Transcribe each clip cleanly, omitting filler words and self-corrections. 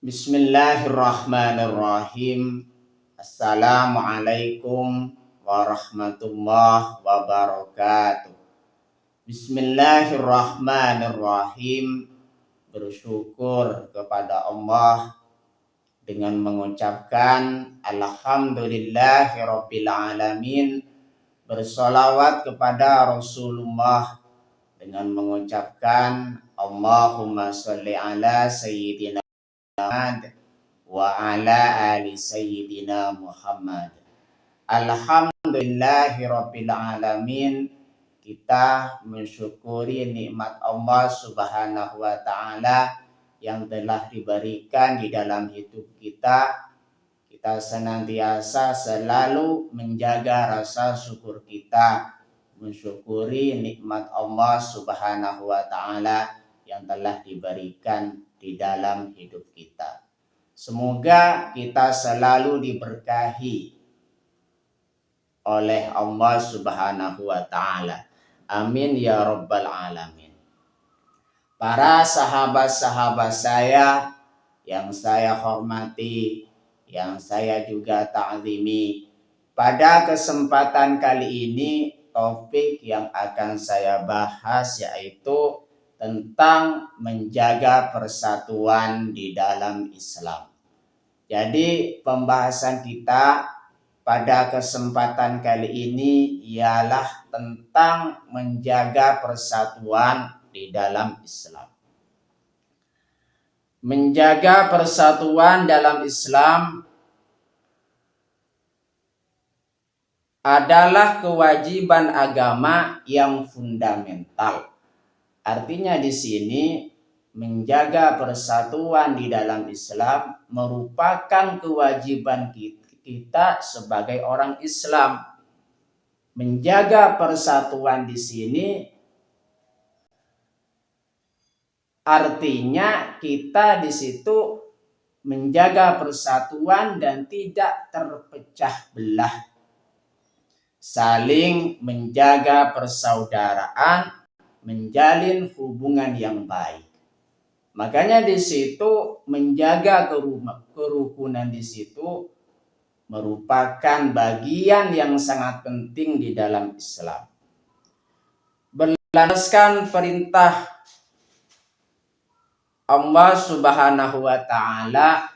Bismillahirrahmanirrahim. Assalamualaikum warahmatullahi wabarakatuh. Bismillahirrahmanirrahim. Bersyukur kepada Allah dengan mengucapkan Alhamdulillahirabbil alamin. Bersolawat kepada Rasulullah dengan mengucapkan Allahumma sholli ala sayyidina Muhammad wa ala ali sayyidina Muhammad. Alhamdulillahirabbil alamin. Kita mensyukuri nikmat Allah Subhanahu wa taala yang telah diberikan di dalam hidup kita. Kita senantiasa selalu menjaga rasa syukur kita, mensyukuri nikmat Allah Subhanahu wa taala yang telah diberikan di dalam hidup kita. Semoga kita selalu diberkahi oleh Allah Subhanahu wa taala. Amin ya rabbal alamin. Para sahabat-sahabat saya yang saya hormati, yang saya juga ta'zimi, pada kesempatan kali ini topik yang akan saya bahas yaitu tentang menjaga persatuan di dalam Islam. Jadi pembahasan kita pada kesempatan kali ini ialah tentang menjaga persatuan di dalam Islam. Menjaga persatuan dalam Islam adalah kewajiban agama yang fundamental. Artinya di sini menjaga persatuan di dalam Islam merupakan kewajiban kita sebagai orang Islam. Menjaga persatuan di sini artinya kita di situ menjaga persatuan dan tidak terpecah belah. Saling menjaga persaudaraan, menjalin hubungan yang baik. Makanya di situ menjaga kerukunan di situ merupakan bagian yang sangat penting di dalam Islam. Berlandaskan perintah Allah Subhanahu wa taala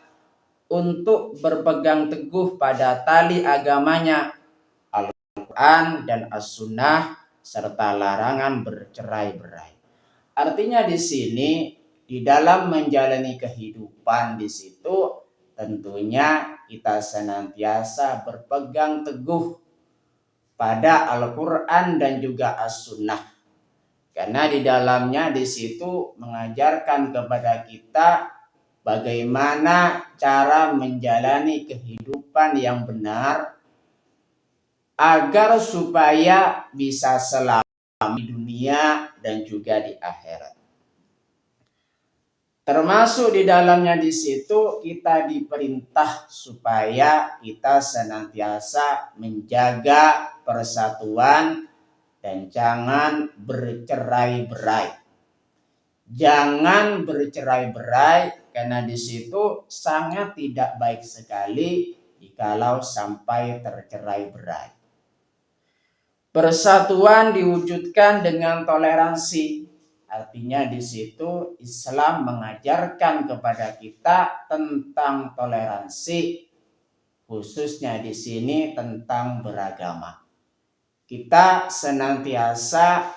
untuk berpegang teguh pada tali agamanya, Al-Quran dan As-Sunnah, serta larangan bercerai-berai. Artinya di sini di dalam menjalani kehidupan di situ tentunya kita senantiasa berpegang teguh pada Al-Quran dan juga As-Sunnah. Karena di dalamnya di situ mengajarkan kepada kita bagaimana cara menjalani kehidupan yang benar agar supaya bisa selamat di dunia dan juga di akhirat. Termasuk di dalamnya di situ kita diperintah supaya kita senantiasa menjaga persatuan dan jangan bercerai-berai. Jangan bercerai-berai karena di situ sangat tidak baik sekali jikalau sampai tercerai-berai. Persatuan diwujudkan dengan toleransi. Artinya di situ Islam mengajarkan kepada kita tentang toleransi, khususnya di sini tentang beragama. Kita senantiasa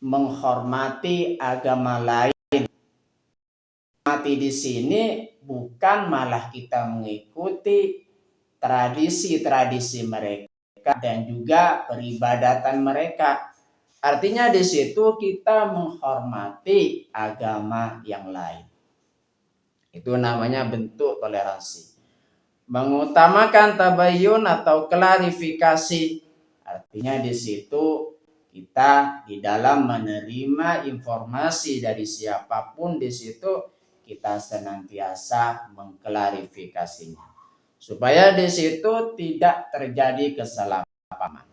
menghormati agama lain. Menghormati di sini bukan malah kita mengikuti tradisi-tradisi mereka dan juga peribadatan mereka. Artinya di situ kita menghormati agama yang lain. Itu namanya bentuk toleransi. Mengutamakan tabayyun atau klarifikasi. Artinya di situ kita di dalam menerima informasi dari siapapun di situ kita senantiasa mengklarifikasinya. Supaya di situ tidak terjadi kesalahpahaman.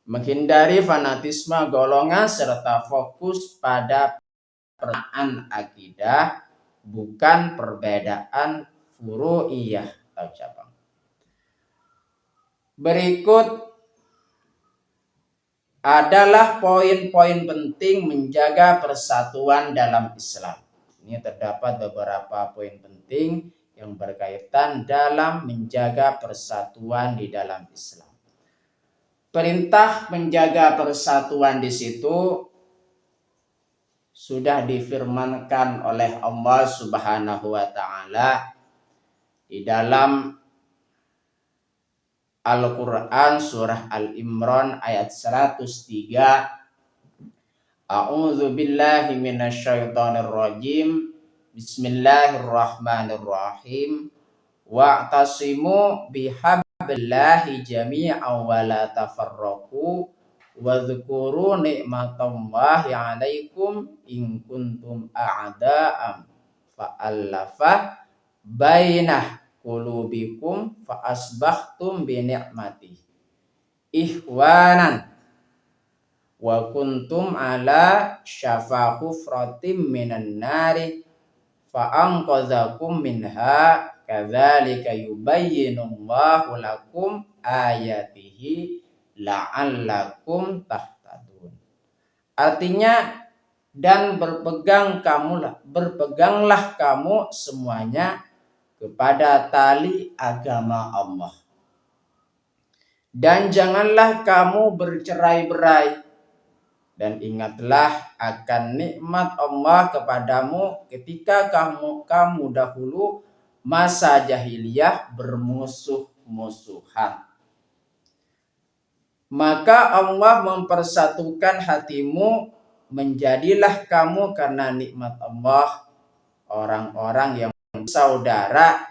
Menghindari fanatisme golongan serta fokus pada perbedaan akidah, bukan perbedaan furu'iyah atau cabang. Berikut adalah poin-poin penting menjaga persatuan dalam Islam. Ini terdapat beberapa poin penting yang berkaitan dalam menjaga persatuan di dalam Islam. Perintah menjaga persatuan di situ sudah difirmankan oleh Allah Subhanahu wa taala di dalam Al-Quran surah Al-Imran ayat 103. A'udzu billahi minasyaitonir rajim. Bismillahirrahmanirrahim. Wa'tasimu bihablillahi jami'an wa la tafarraqu wadhkuru ni'matallahi 'alaikum in kuntum a'da'am fa'alafa bainah qulubikum fa asbahtum bi ni'mati ihwanan wa kuntum ala syafa hufratim minan nari fa anqadzakum minha kadzalika yubayyinullahu lakum ayatihi la'allakum tahtadun. Artinya, dan berpeganglah kamu semuanya kepada tali agama Allah. Dan janganlah kamu bercerai-berai. Dan ingatlah akan nikmat Allah kepadamu ketika kamu dahulu masa jahiliyah bermusuh-musuhan. Maka Allah mempersatukan hatimu, menjadilah kamu karena nikmat Allah orang-orang yang saudara,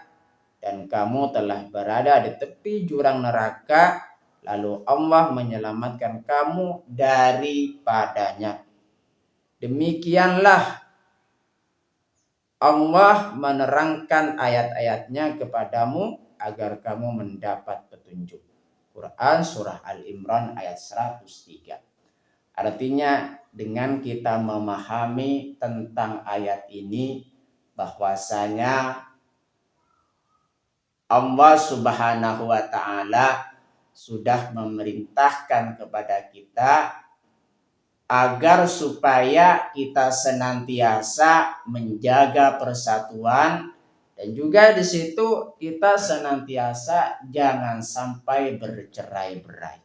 dan kamu telah berada di tepi jurang neraka, lalu Allah menyelamatkan kamu daripadanya. Demikianlah Allah menerangkan ayat-ayatnya kepadamu agar kamu mendapat petunjuk. Quran surah Al-Imran ayat 103. Artinya, dengan kita memahami tentang ayat ini, bahwasanya Allah Subhanahu wa taala sudah memerintahkan kepada kita agar supaya kita senantiasa menjaga persatuan, dan juga di situ kita senantiasa jangan sampai bercerai-berai.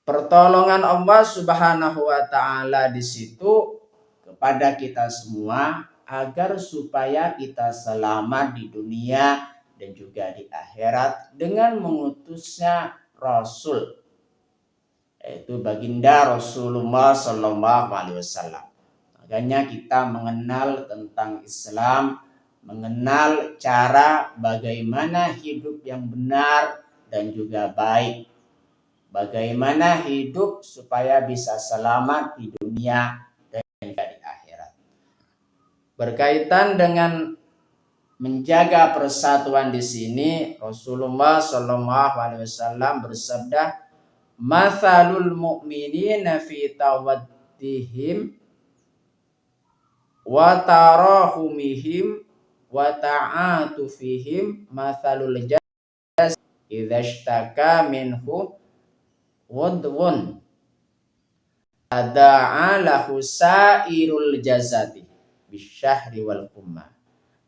Pertolongan Allah Subhanahu wa taala di situ kepada kita semua agar supaya kita selamat di dunia dan juga di akhirat dengan mengutusnya Rasul, yaitu baginda Rasulullah Sallallahu Alaihi Wasallam. Makanya kita mengenal tentang Islam, mengenal cara bagaimana hidup yang benar dan juga baik, bagaimana hidup supaya bisa selamat di dunia dan juga di akhirat. Berkaitan dengan menjaga persatuan di sini, Rasulullah Shallallahu Alaihi Wasallam bersabda, "Mathalul mu'minina fi tawaddihim wa tarahumihim wa ta'atufihim mathalul jasad idza ishtaka minhu wadwun ada'a lahu sairul jasadi bisyahri wal humma."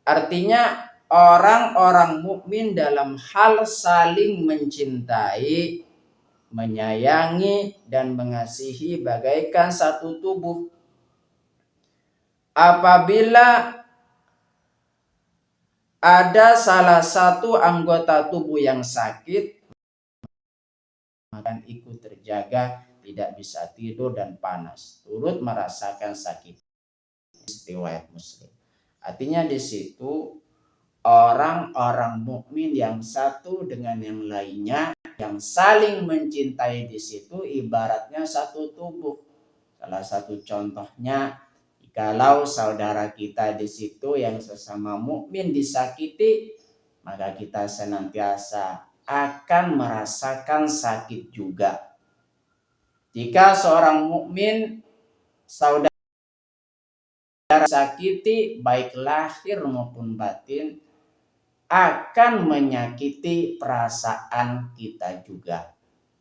Artinya, orang-orang mukmin dalam hal saling mencintai, menyayangi, dan mengasihi bagaikan satu tubuh. Apabila ada salah satu anggota tubuh yang sakit, maka ikut terjaga, tidak bisa tidur dan panas, turut merasakan sakit. Riwayat Muslim. Artinya di situ orang-orang mukmin yang satu dengan yang lainnya, yang saling mencintai di situ ibaratnya satu tubuh. Salah satu contohnya, kalau saudara kita di situ yang sesama mukmin disakiti, maka kita senantiasa akan merasakan sakit juga. Jika seorang mukmin saudara sakiti baik lahir maupun batin akan menyakiti perasaan kita juga.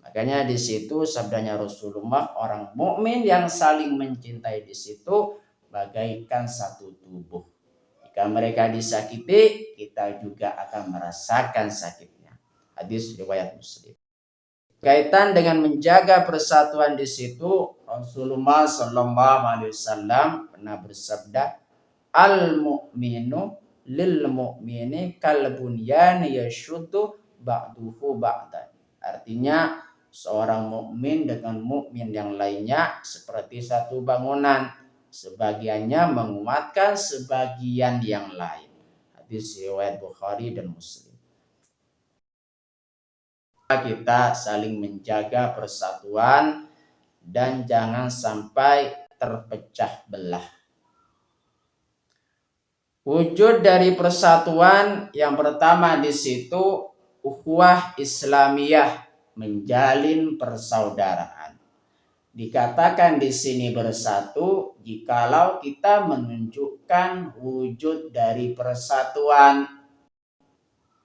Makanya di situ sabdanya Rasulullah, orang mukmin yang saling mencintai di situ bagaikan satu tubuh. Jika mereka disakiti, kita juga akan merasakan sakitnya. Hadis riwayat Muslim. Kaitan dengan menjaga persatuan di situ, Rasulullah Shallallahu Alaihi Wasallam pernah bersabda, al mu'minu lil mu'mini kal bunyan yashuddu ba'duhu ba'dan. Artinya seorang mukmin dengan mukmin yang lainnya seperti satu bangunan, sebagiannya menguatkan sebagian yang lain. Hadis riwayat Bukhari dan Muslim. Kita saling menjaga persatuan dan jangan sampai terpecah belah. Wujud dari persatuan yang pertama di situ ukhuwah Islamiyah, menjalin persaudaraan. Dikatakan di sini bersatu jikalau kita menunjukkan wujud dari persatuan.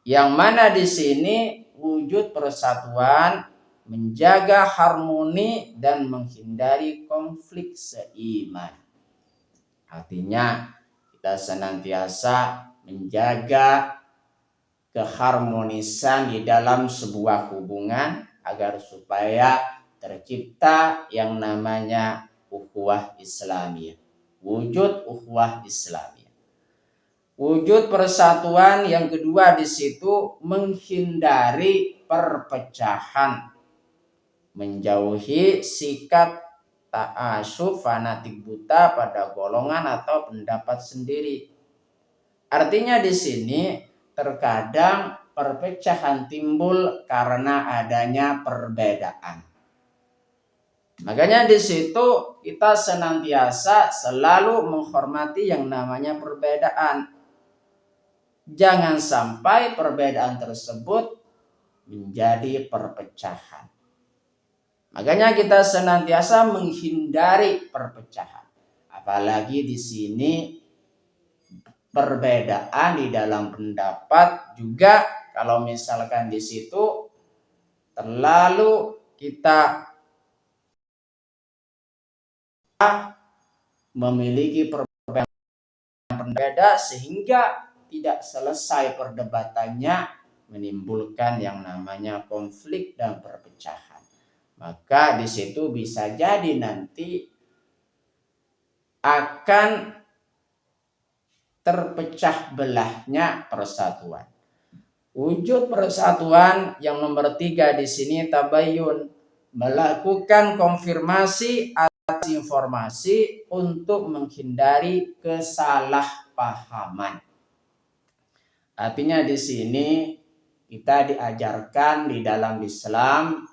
Yang mana di sini wujud persatuan menjaga harmoni dan menghindari konflik seiman. Artinya kita senantiasa menjaga keharmonisan di dalam sebuah hubungan agar supaya tercipta yang namanya ukhuwah Islamiyah. Wujud ukhuwah Islamiyah. Wujud persatuan yang kedua di situ menghindari perpecahan, menjauhi sikap ta'assub fanatik buta pada golongan atau pendapat sendiri. Artinya di sini terkadang perpecahan timbul karena adanya perbedaan. Makanya di situ kita senantiasa selalu menghormati yang namanya perbedaan. Jangan sampai perbedaan tersebut menjadi perpecahan. Makanya kita senantiasa menghindari perpecahan. Apalagi di sini perbedaan di dalam pendapat juga, kalau misalkan di situ terlalu kita memiliki perbedaan berbeda sehingga tidak selesai perdebatannya, menimbulkan yang namanya konflik dan perpecahan. Maka di situ bisa jadi nanti akan terpecah belahnya persatuan. Wujud persatuan yang nomor 3 di sini tabayun, melakukan konfirmasi atas informasi untuk menghindari kesalahpahaman. Artinya di sini kita diajarkan di dalam Islam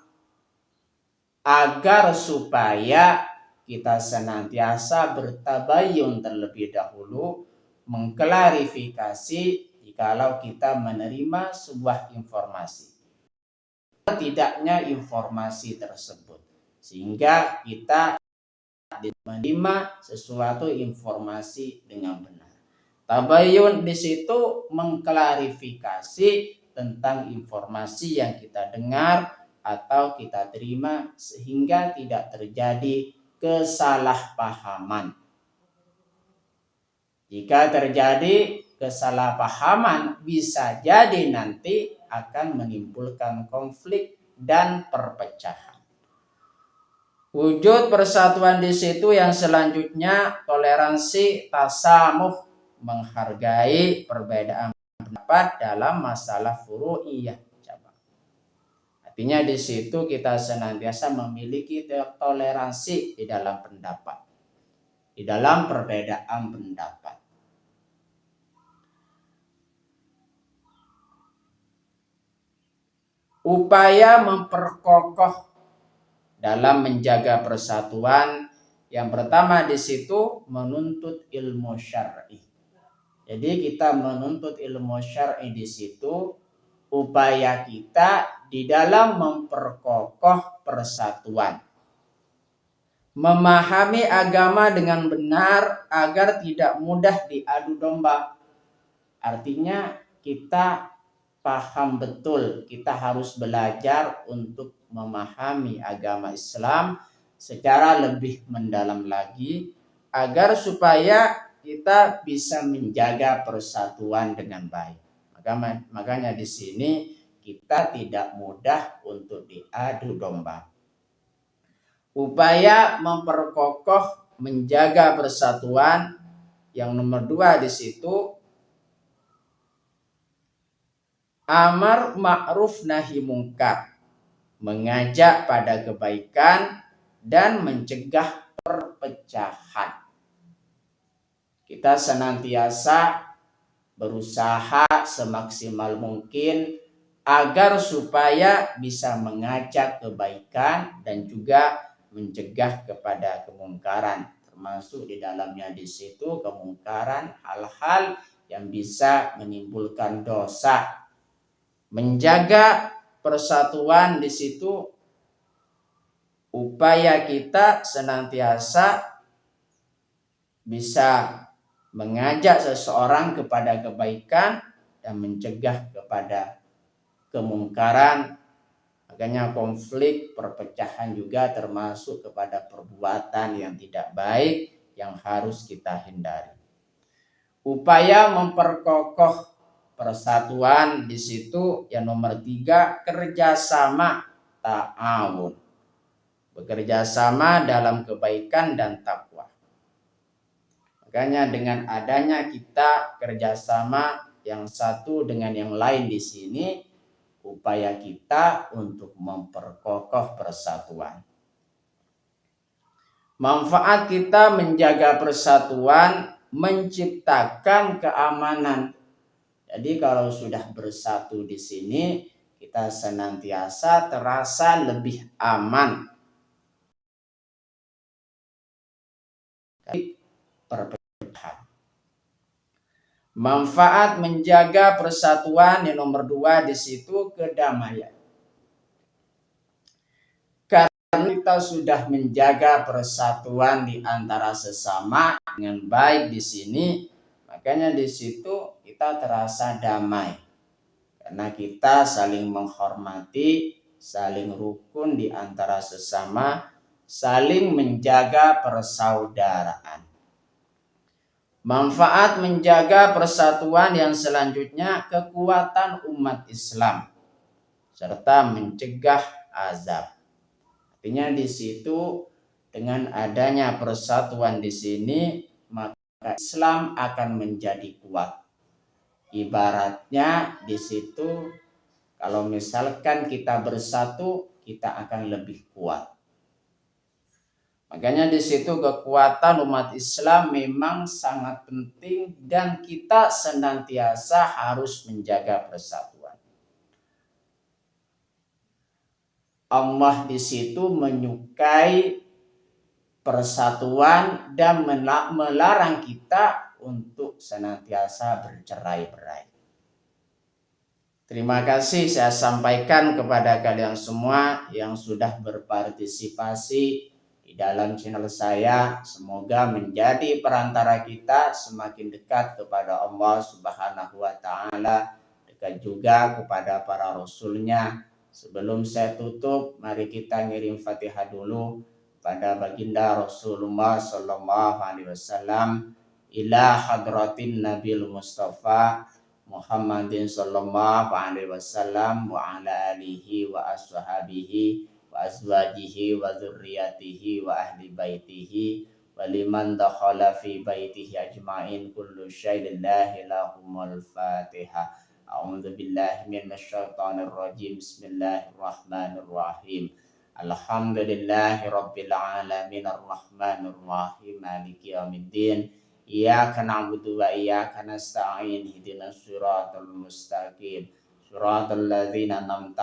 agar supaya kita senantiasa bertabayun terlebih dahulu, mengklarifikasi jikalau kita menerima sebuah informasi. Tidaknya informasi tersebut, sehingga kita menerima sesuatu informasi dengan benar. Tabayun di situ mengklarifikasi tentang informasi yang kita dengar atau kita terima sehingga tidak terjadi kesalahpahaman. Jika terjadi kesalahpahaman bisa jadi nanti akan menimbulkan konflik dan perpecahan. Wujud persatuan di situ yang selanjutnya toleransi tasamuh, menghargai perbedaan pendapat dalam masalah furu'iyah. Artinya di situ kita senantiasa memiliki toleransi di dalam pendapat, di dalam perbedaan pendapat. Upaya memperkokoh dalam menjaga persatuan, yang pertama di situ menuntut ilmu syar'i. Jadi kita menuntut ilmu syar'i di situ, upaya kita di dalam memperkokoh persatuan, memahami agama dengan benar agar tidak mudah diadu domba. Artinya kita paham betul, kita harus belajar untuk memahami agama Islam secara lebih mendalam lagi agar supaya kita bisa menjaga persatuan dengan baik. Makanya di sini kita tidak mudah untuk diadu domba. Upaya memperkokoh menjaga persatuan yang nomor 2 di situ amar ma'ruf nahi mungkar, mengajak pada kebaikan dan mencegah perpecahan. Kita senantiasa berusaha semaksimal mungkin agar supaya bisa mengajak kebaikan dan juga mencegah kepada kemungkaran, termasuk di dalamnya di situ kemungkaran hal-hal yang bisa menimbulkan dosa. Menjaga persatuan di situ upaya kita senantiasa bisa mengajak seseorang kepada kebaikan dan mencegah kepada kemungkaran. Makanya konflik, perpecahan juga termasuk kepada perbuatan yang tidak baik yang harus kita hindari. Upaya memperkokoh persatuan di situ yang nomor 3 kerjasama ta'awun, bekerja sama dalam kebaikan dan takwa. Makanya dengan adanya kita kerjasama yang satu dengan yang lain di sini, upaya kita untuk memperkokoh persatuan. Manfaat kita menjaga persatuan menciptakan keamanan. Jadi kalau sudah bersatu di sini, kita senantiasa terasa lebih aman. Perpecahan. Manfaat menjaga persatuan yang nomor 2 di situ kedamaian. Karena kita sudah menjaga persatuan di antara sesama dengan baik di sini, makanya di situ kita terasa damai. Karena kita saling menghormati, saling rukun di antara sesama, saling menjaga persaudaraan. Manfaat menjaga persatuan yang selanjutnya kekuatan umat Islam serta mencegah azab. Artinya di situ dengan adanya persatuan di sini maka Islam akan menjadi kuat. Ibaratnya di situ kalau misalkan kita bersatu kita akan lebih kuat. Makanya di situ kekuatan umat Islam memang sangat penting dan kita senantiasa harus menjaga persatuan. Allah di situ menyukai persatuan dan melarang kita untuk senantiasa bercerai-berai. Terima kasih saya sampaikan kepada kalian semua yang sudah berpartisipasi di dalam channel saya. Semoga menjadi perantara kita semakin dekat kepada Allah Subhanahu wa Ta'ala, dekat juga kepada para rasulnya. Sebelum saya tutup, mari kita ngirim Fatihah dulu pada baginda Rasulullah Sallallahu Alaihi Wasallam ila hadratin Nabil Mustafa Muhammadin sallallahu alaihi wasallam wa ala alihi wa ashabihi wa azwajihi wa dzurriyyatihi wa ahli baitihi wa liman dakhala fi baitihi ajma'in kullu syai'in la ilahumul Fatihah. A'udzu billahi minasyaitonir rajim. Bismillahirrahmanirrahim. Alhamdulillahi rabbil alamin arrahmanir rahim maliki yaumiddin. Iyyaka na'budu wa iyyaka nasta'in ihdinas siratal mustaqim siratal ladzina an'amta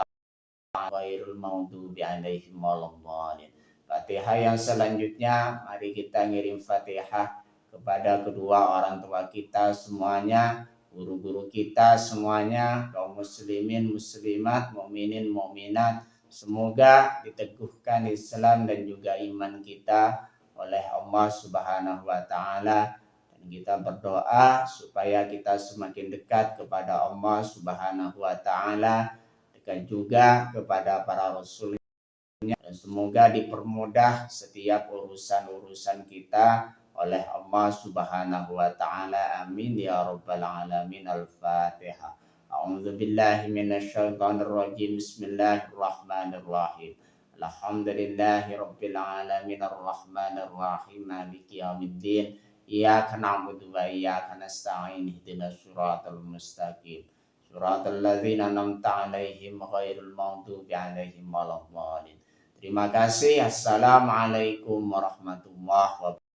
'alaihim ghairil maghdubi 'alaihim waladdallin. Fatihah yang selanjutnya mari kita ngirim Fatihah kepada kedua orang tua kita semuanya, guru-guru kita semuanya, kaum muslimin muslimat, mukminin mukminat. Semoga diteguhkan Islam dan juga iman kita oleh Allah Subhanahu wa taala. Dan kita berdoa supaya kita semakin dekat kepada Allah Subhanahu wa taala, dekat juga kepada para rasul, dan semoga dipermudah setiap urusan-urusan kita oleh Allah Subhanahu wa taala. Amin ya rabbal alamin. Al-Fatihah. A'udzu billahi minasyaitonir rajim. Bismillahirrahmanirrahim. Alhamdulillahi rabbil alamin arrahmanir rahim maliki yaumiddin. Iyyaka na'budu wa iyyaka nasta'in. Ihdinas siratal mustaqim. Siratal ladzina an'amta 'alaihim ghairil maghdubi 'alaihim waladdallin. Terima kasih. Assalamualaikum warahmatullahi wabarakatuh.